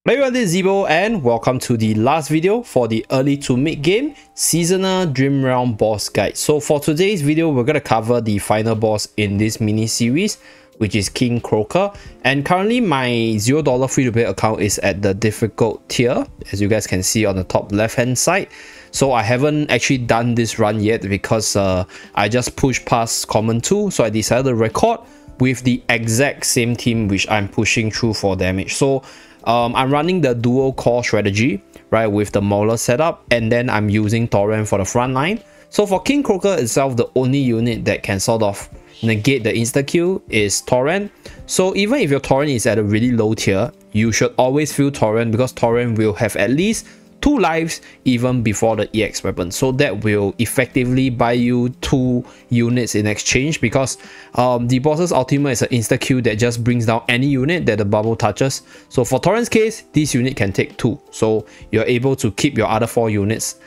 Hello everyone, this is Zeeebo and welcome to the last video for the early to mid game seasonal dream realm boss guide. So for today's video, we're going to cover the final boss in this mini series, which is King Croaker. And currently my $0 free to play account is at the difficult tier, as you guys can see on the top left hand side. So I haven't actually done this run yet because I just pushed past common 2, so I decided to record with the exact same team which I'm pushing through for damage. So I'm running the dual core strategy, right, with the Mauler setup, and then I'm using Torrent for the front line. So for King Croaker itself, the only unit that can sort of negate the insta kill is Torrent. So even if your Torrent is at a really low tier, you should always fill Torrent, because Torrent will have at least 2 lives even before the EX weapon, so that will effectively buy you 2 units in exchange, because the boss's ultimate is an insta kill that just brings down any unit that the bubble touches. So for Torrent's case, this unit can take 2, so you're able to keep your other 4 units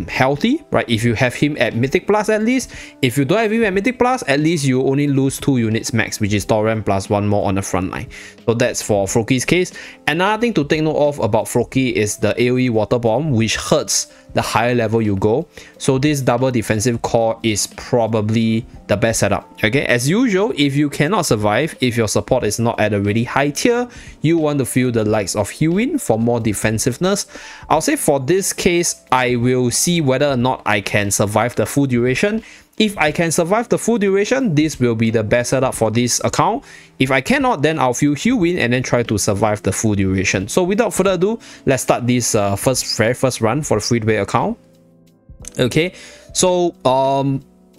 healthy, right? If you have him at Mythic Plus, at least. If you don't have him at Mythic Plus, at least you only lose 2 units max, which is Torrent plus 1 more on the front line. So that's for Froaky's case. Another thing to take note of about Froaky is the AoE water bomb, which hurts the higher level you go. So this double defensive core is probably the best setup. Okay, as usual, if you cannot survive, if your support is not at a really high tier, you want to feel the likes of Hewin for more defensiveness. I'll say for this case, I will see whether or not I can survive the full duration. If I can survive the full duration, this will be the best setup for this account. If I cannot, then I'll feel Hewin and then try to survive the full duration. So without further ado, let's start this very first run for the free to play account. Okay, so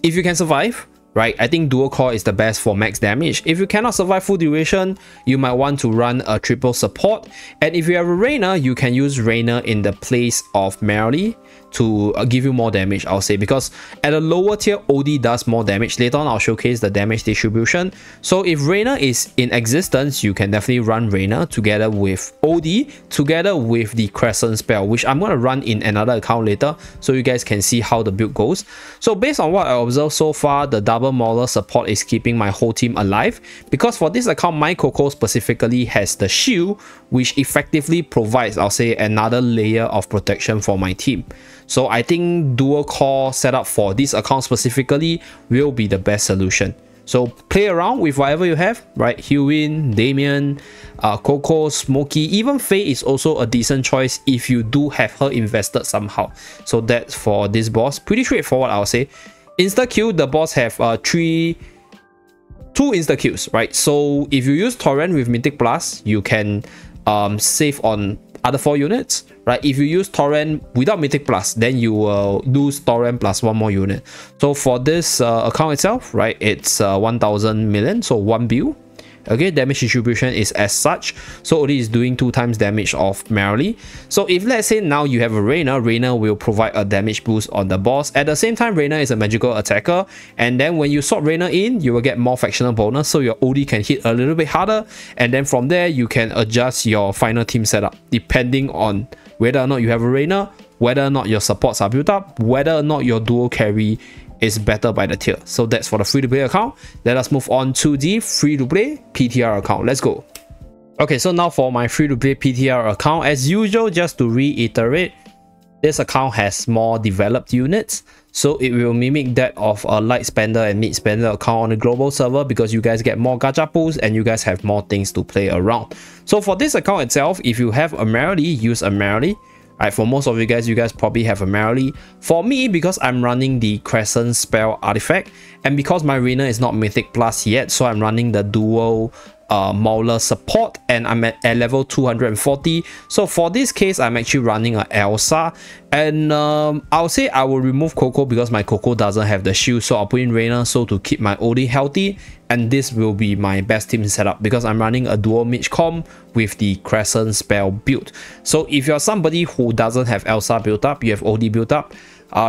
if you can survive, right, I think dual core is the best for max damage. If you cannot survive full duration, you might want to run a triple support. And if you have a Reina, you can use Reina in the place of Merrily to give you more damage, I'll say, because at a lower tier, OD does more damage. Later on, I'll showcase the damage distribution. So if Reina is in existence, you can definitely run Reina together with OD, together with the Crescent spell, which I'm going to run in another account later, so you guys can see how the build goes. So based on what I observed so far, the double Mauler support is keeping my whole team alive, because for this account, my Coco specifically has the shield, which effectively provides, I'll say, another layer of protection for my team. So I think dual core setup for this account specifically will be the best solution. So play around with whatever you have, right? Hewin, Damien, Coco, Smokey, even Faye is also a decent choice if you do have her invested somehow. So that's for this boss. Pretty straightforward, I'll say. Insta kill, the boss have 2 insta kills, right? So if you use Torrent with Mythic Plus, you can save on other 4 units, right? If you use Torrent without Mythic Plus, then you will lose Torrent plus 1 more unit. So for this account itself, right, it's 1000 million, so 1 bill. Okay, damage distribution is as such, so Odi is doing 2 times damage of Merrily. So if let's say now you have a Reina, Reina will provide a damage boost on the boss. At the same time, Reina is a magical attacker, and then when you swap Reina in, you will get more factional bonus, so your OD can hit a little bit harder, and then from there you can adjust your final team setup depending on whether or not you have a Reina, whether or not your supports are built up, whether or not your dual carry is better by the tier. So that's for the free to play account. Let us move on to the free to play PTR account. Let's go. Okay, so now for my free to play PTR account, as usual, just to reiterate, this account has more developed units, so it will mimic that of a light spender and mid spender account on the global server, because you guys get more gacha pools and you guys have more things to play around. So for this account itself, if you have a Merrily, use a Merrily. Right, for most of you guys probably have a Merrily. For me, because I'm running the Crescent spell artifact, and because my Reina is not Mythic Plus yet, so I'm running the dual Mauler support, and I'm at level 240. So for this case, I'm actually running a Elsa, and I'll say I will remove Coco because my Coco doesn't have the shield, so I'll put in Reina so to keep my OD healthy, and this will be my best team setup because I'm running a dual mage comp with the Crescent spell build. So if you're somebody who doesn't have Elsa built up, you have OD built up,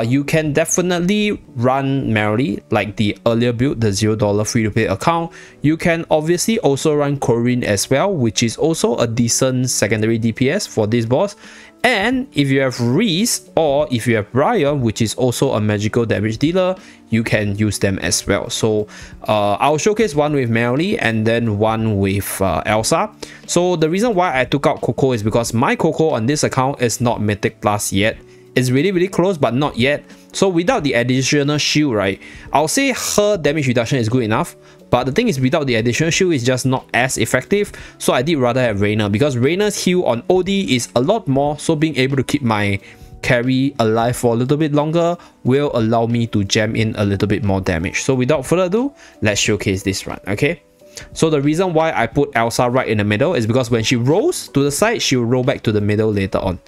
You can definitely run merely like the earlier build, the $0 free-to-play account. You can obviously also run Corinne as well, which is also a decent secondary DPS for this boss. And if you have Reese or if you have Brian, which is also a magical damage dealer, you can use them as well. So I'll showcase one with Melly and then one with Elsa. So the reason why I took out Coco is because my Coco on this account is not Mythic Plus yet. It's really close, but not yet. So without the additional shield, right, I'll say her damage reduction is good enough. But the thing is, without the additional shield, it's just not as effective. So I did rather have Reina, because Reina's heal on OD is a lot more. So being able to keep my carry alive for a little bit longer will allow me to jam in a little bit more damage. So without further ado, let's showcase this run, okay? So the reason why I put Elsa right in the middle is because when she rolls to the side, she'll roll back to the middle later on.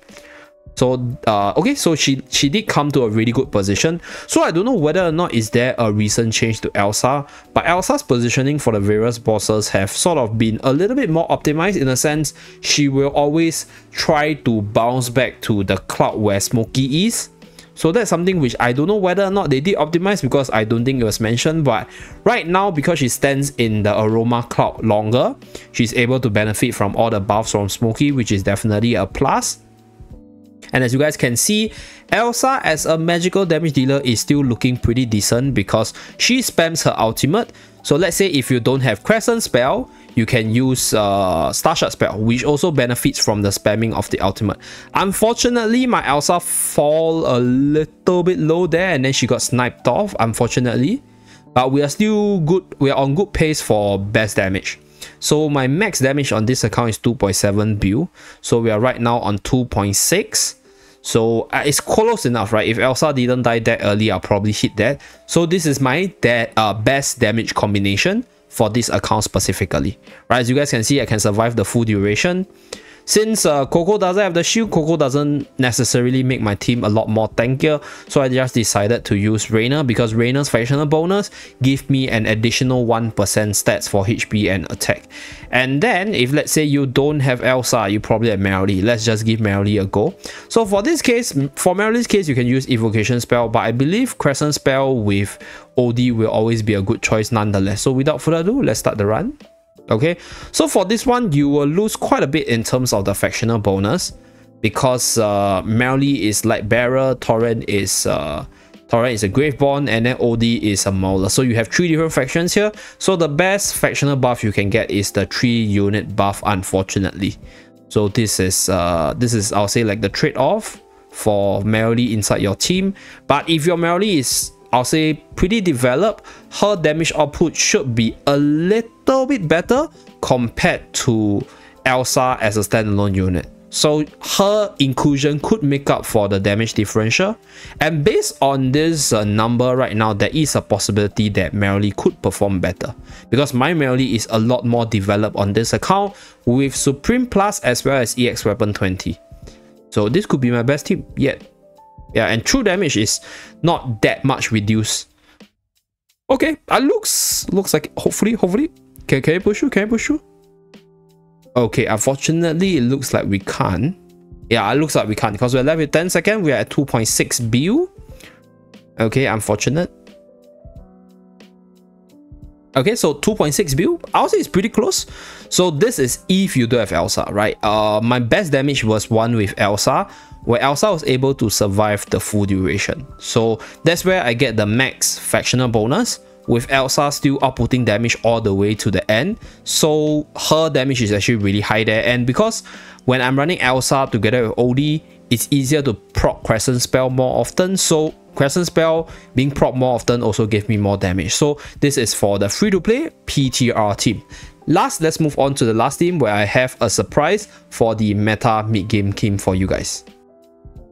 So okay, so she did come to a really good position. So I don't know whether or not is there a recent change to Elsa, but Elsa's positioning for the various bosses have sort of been a little bit more optimized, in a sense she will always try to bounce back to the cloud where Smokey is. So that's something which I don't know whether or not they did optimize, because I don't think it was mentioned. But right now, because she stands in the aroma cloud longer, she's able to benefit from all the buffs from Smokey, which is definitely a plus. And as you guys can see, Elsa as a magical damage dealer is still looking pretty decent because she spams her ultimate. So let's say if you don't have Crescent spell, you can use Starshot spell, which also benefits from the spamming of the ultimate. Unfortunately, my Elsa fall a little bit low there and then she got sniped off, unfortunately. But we are still good, we are on good pace for best damage. So my max damage on this account is 2.7 bill. So we are right now on 2.6. So it's close enough, right? If Elsa didn't die that early, I'll probably hit that. So this is my best damage combination for this account specifically, right? As you guys can see, I can survive the full duration. Since Coco doesn't have the shield, Coco doesn't necessarily make my team a lot more tankier. So I just decided to use Reina, because Reina's factional bonus give me an additional 1% stats for HP and attack. And then if let's say you don't have Elsa, you probably have Melody. Let's just give Melody a go. So for this case, for Melody's case, you can use evocation spell, but I believe Crescent spell with OD will always be a good choice nonetheless. So without further ado, let's start the run. Okay, so for this one, you will lose quite a bit in terms of the factional bonus, because Melly is Light Bearer, Torrent is a Graveborn, and then OD is a Mauler. So you have 3 different factions here. So the best factional buff you can get is the 3 unit buff, unfortunately. So this is I'll say like the trade-off for Melody inside your team. But if your Melody is, I'll say, pretty developed, her damage output should be a little bit better compared to Elsa as a standalone unit. So her inclusion could make up for the damage differential. And based on this number right now, there is a possibility that Melody could perform better, because my Melody is a lot more developed on this account with Supreme Plus as well as EX Weapon 20. So this could be my best team yet. Yeah, and true damage is not that much reduced. Okay, looks like hopefully. Can I push you? Can I push you? Okay, unfortunately, it looks like we can't. Yeah, it looks like we can't, because we're left with 10 seconds. We're at 2.6 bill. Okay, unfortunate. Okay, so 2.6 bill, I'll say it's pretty close. So this is if you don't have Elsa, right? My best damage was one with Elsa, where Elsa was able to survive the full duration. So that's where I get the max factional bonus, with Elsa still outputting damage all the way to the end. So her damage is actually really high there. And because when I'm running Elsa together with OD, it's easier to proc Crescent spell more often. So Crescent spell being proc more often also gave me more damage. So this is for the free-to-play PTR team. Last, let's move on to the last team, where I have a surprise for the meta mid-game team for you guys.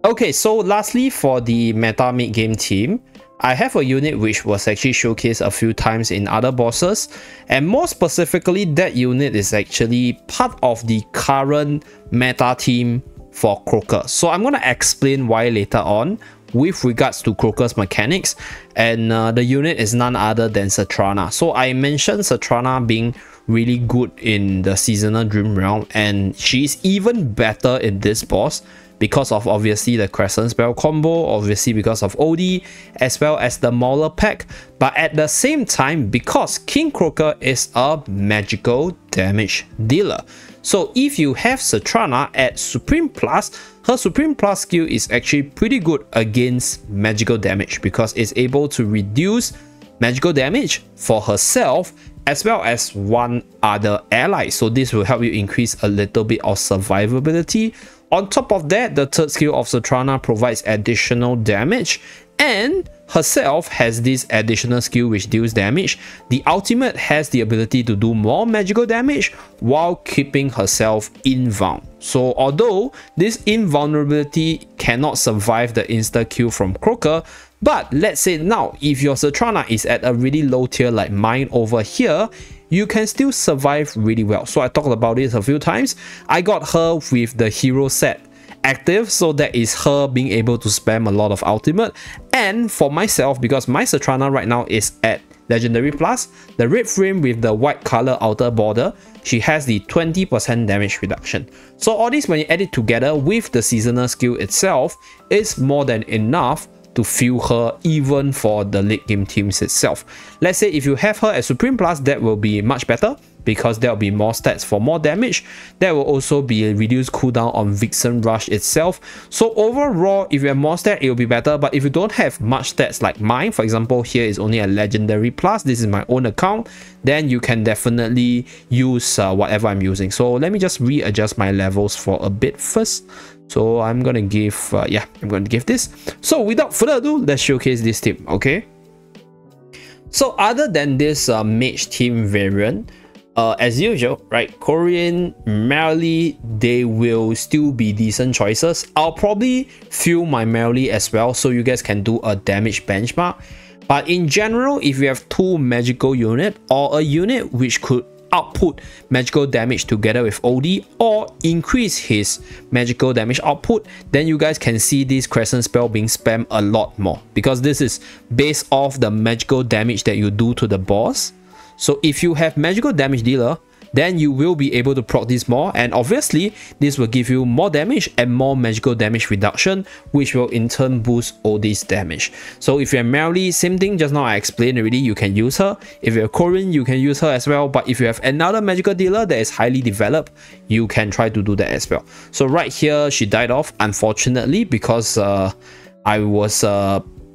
Okay, so lastly, for the meta mid-game team, I have a unit which was actually showcased a few times in other bosses, and more specifically, that unit is actually part of the current meta team for Croaker. So I'm going to explain why later on with regards to Croaker's mechanics, and the unit is none other than Satrana. So I mentioned Satrana being really good in the seasonal Dream Realm, and she's even better in this boss because of obviously the Crescent spell combo, obviously because of OD, as well as the Mauler pack, but at the same time because King Croaker is a magical damage dealer. So if you have Satrana at Supreme Plus, her Supreme Plus skill is actually pretty good against magical damage because it's able to reduce magical damage for herself as well as one other ally. So this will help you increase a little bit of survivability. On top of that, the third skill of Satrana provides additional damage, and herself has this additional skill which deals damage. The ultimate has the ability to do more magical damage while keeping herself invuln. So although this invulnerability cannot survive the insta kill from Croaker, but let's say now if your Satrana is at a really low tier like mine over here, you can still survive really well. So I talked about this a few times. I got her with the hero set active, so that is her being able to spam a lot of ultimate. And for myself, because my Satrana right now is at Legendary Plus, the red frame with the white color outer border, she has the 20% damage reduction. So all this, when you add it together with the seasonal skill itself, is more than enough to fuel her even for the late game teams itself. Let's say if you have her at Supreme Plus, that will be much better because there will be more stats for more damage. There will also be a reduced cooldown on Vixen Rush itself. So overall, if you have more stats, it will be better. But if you don't have much stats like mine, for example, here is only a Legendary Plus, this is my own account, then you can definitely use whatever I'm using. So let me just readjust my levels for a bit first. So I'm gonna give I'm going to give this. So without further ado, let's showcase this team. Okay, so other than this mage team variant, as usual, right, Korean, Merrily, they will still be decent choices. I'll probably fuel my Merrily as well, so you guys can do a damage benchmark. But in general, if you have two magical unit or a unit which could output magical damage together with OD or increase his magical damage output, then you guys can see this Crescent spell being spammed a lot more because this is based off the magical damage that you do to the boss. So if you have magical damage dealer, then you will be able to proc this more, and obviously this will give you more damage and more magical damage reduction, which will in turn boost all this damage. So if you're Merrily, same thing, just now I explained already, you can use her. If you're Korean, you can use her as well, but if you have another magical dealer that is highly developed, you can try to do that as well. So right here, she died off, unfortunately, because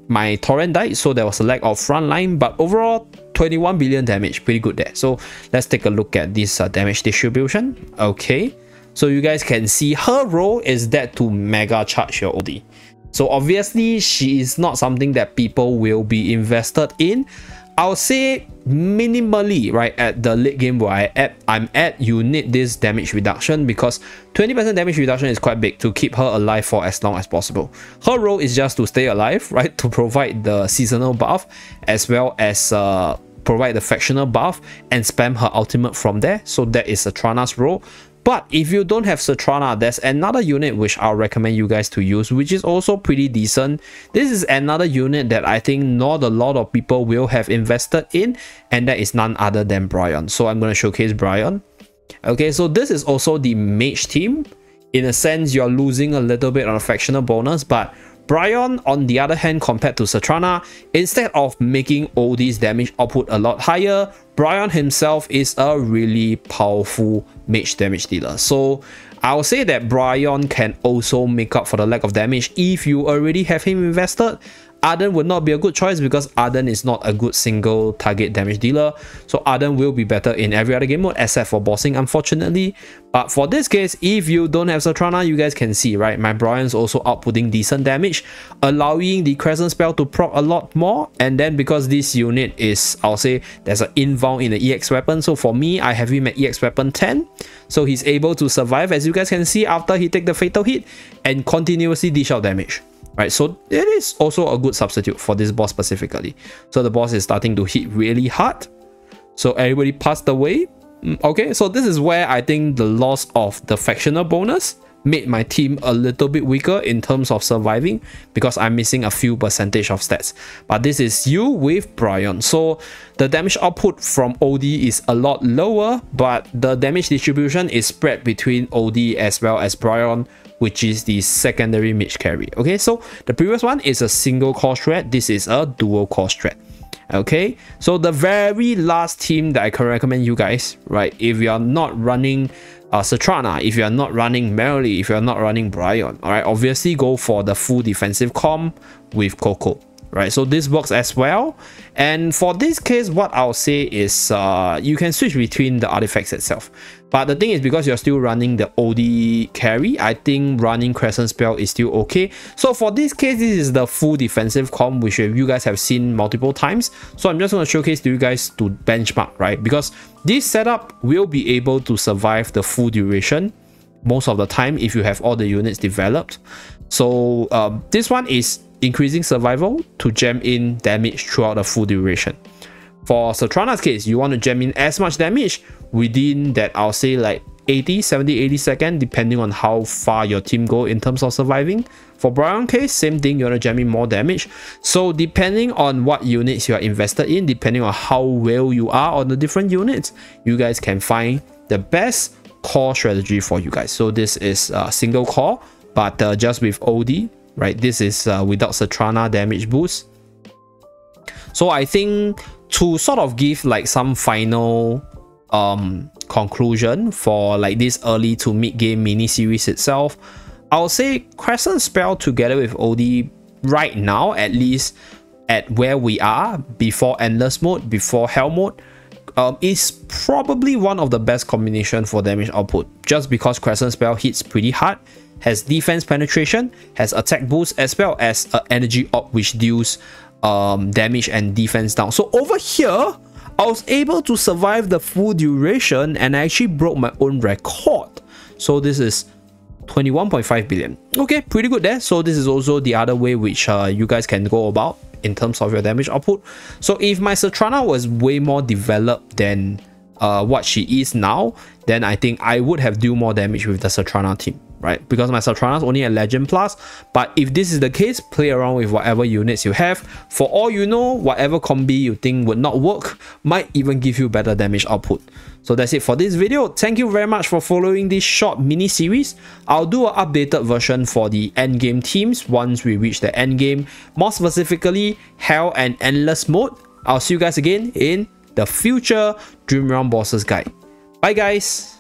my torrent died, so there was a lack of front line, but overall 21 billion damage, pretty good there. So let's take a look at this damage distribution. Okay, so you guys can see her role is that to mega charge your OD. So obviously she is not something that people will be invested in. I'll say minimally, right, at the late game where I'm at, you need this damage reduction because 20% damage reduction is quite big to keep her alive for as long as possible. Her role is just to stay alive, right, to provide the seasonal buff as well as provide the factional buff and spam her ultimate from there. So that is Satrana's role. But if you don't have Satrana, there's another unit which I'll recommend you guys to use, which is also pretty decent. This is another unit that I think not a lot of people will have invested in, and that is none other than Bryon. So I'm going to showcase Bryon. Okay, so this is also the mage team. In a sense, you're losing a little bit on a factional bonus, but Bryon, on the other hand, compared to Satrana, instead of making all these damage output a lot higher, Bryon himself is a really powerful mage damage dealer. So I'll say that Bryon can also make up for the lack of damage if you already have him invested. Arden would not be a good choice because Arden is not a good single target damage dealer. So Arden will be better in every other game mode except for bossing, unfortunately. But for this case, if you don't have Satrana, you guys can see, right, my Bryon's also outputting decent damage, allowing the Crescent spell to proc a lot more. And then because this unit is, I'll say, there's an invuln in the EX weapon. So for me, I have him at EX weapon 10. So he's able to survive, as you guys can see, after he take the fatal hit and continuously dish out damage. Right, so it is also a good substitute for this boss specifically. So the boss is starting to hit really hard. So everybody passed away. Okay, so this is where I think the loss of the factional bonus made my team a little bit weaker in terms of surviving because I'm missing a few percentage of stats. But this is you with Brian. So the damage output from OD is a lot lower, but the damage distribution is spread between OD as well as Brian, which is the secondary mage carry. Okay, so the previous one is a single core strat. This is a dual core strat. Okay, so the very last team that I can recommend you guys, right, if you are not running Satrana, if you are not running Merrily, if you are not running Brian, all right, obviously go for the full defensive comp with Coco, right? So this works as well. And for this case, what I'll say is you can switch between the artifacts itself. But the thing is, because you're still running the OD carry, I think running Crescent Spell is still okay. So for this case, this is the full defensive comp, which you guys have seen multiple times. So I'm just going to showcase to you guys to benchmark, right? Because this setup will be able to survive the full duration most of the time if you have all the units developed. So this one is increasing survival to jam in damage throughout the full duration. For Satrana's case, you want to jam in as much damage within that, I'll say like 80, 70, 80 seconds, depending on how far your team go in terms of surviving. For Brian's case, same thing, you want to jam in more damage. So depending on what units you are invested in, depending on how well you are on the different units, you guys can find the best core strategy for you guys. So this is single core, but just with OD, right? This is without Satrana damage boost. So I think to sort of give like some final conclusion for like this early to mid game mini series itself, I'll say Crescent Spell together with OD right now, at least at where we are before Endless mode, before Hell mode, is probably one of the best combination for damage output, just because Crescent Spell hits pretty hard, has defense penetration, has attack boost, as well as energy op, which deals damage and defense down. So over here, I was able to survive the full duration and I actually broke my own record. So this is 21.5 billion. Okay, pretty good there. So this is also the other way which you guys can go about in terms of your damage output. So if my Satrana was way more developed than what she is now, then I think I would have do more damage with the Satrana team, right? Because my Satrana is only a Legend Plus. But if this is the case, play around with whatever units you have. For all you know, whatever combi you think would not work might even give you better damage output. So that's it for this video. Thank you very much for following this short mini series. I'll do an updated version for the endgame teams once we reach the endgame, more specifically Hell and Endless mode. I'll see you guys again in the future Dream Realm Bosses guide. Bye guys!